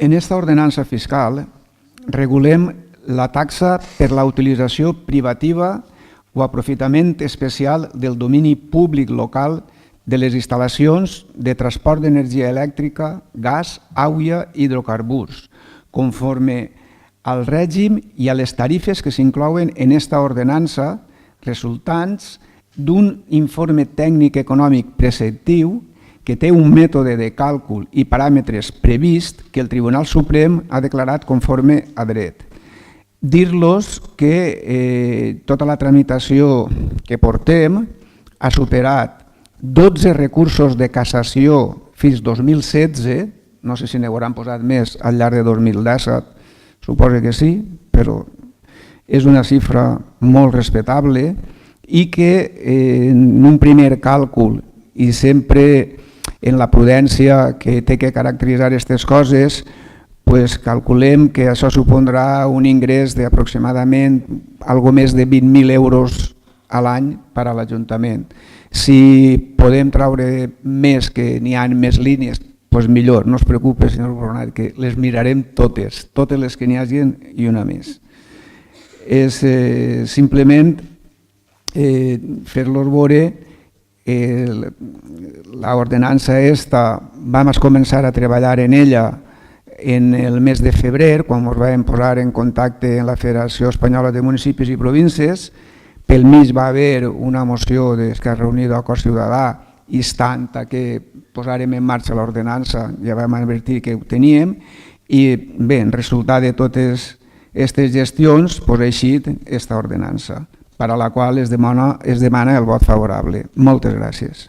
En esta ordenança fiscal regulem la taxa per la utilització privativa o aprofitament especial del domini públic local de les instal·lacions de transport d'energia elèctrica, gas, aigua i hidrocarburs, conforme al règim i a les tarifes que s'inclouen en esta ordenança resultants d'un informe tècnic econòmic preceptiu que té un mètode de càlcul i paràmetres previst que el Tribunal Suprem ha declarat conforme a dret. Dir-los que tota la tramitació que portem ha superat 12 recursos de cassació fins 2016, no sé si n'hauran posat més al llarg de 2017, suposo que sí, però és una xifra molt respectable i que en un primer càlcul i sempre en la prudència que té que caracteritzar aquestes coses, calculem que això supondrà un ingrés d'aproximadament algo més de 20.000 euros a l'any per a l'Ajuntament. Si podem traure més, que n'hi ha més línies, doncs millor, no es preocupi, senyor Boronat, que les mirarem totes les que n'hi hagi i una més. És simplement fer-los veure l'ordenança esta, vam començar a treballar en ella en el mes de febrer, quan ens vam posar en contacte amb la Federació Espanyola de Municipis i Províncies. Pel mig va haver una moció d'Esquerra Unida Acord Ciutadà instant a que posàrem en marxa l'ordenança, ja vam advertir que ho teníem, i bé, en resultat de totes aquestes gestions ha eixit aquesta ordenança, per a la qual es demana el vot favorable. Moltes gràcies.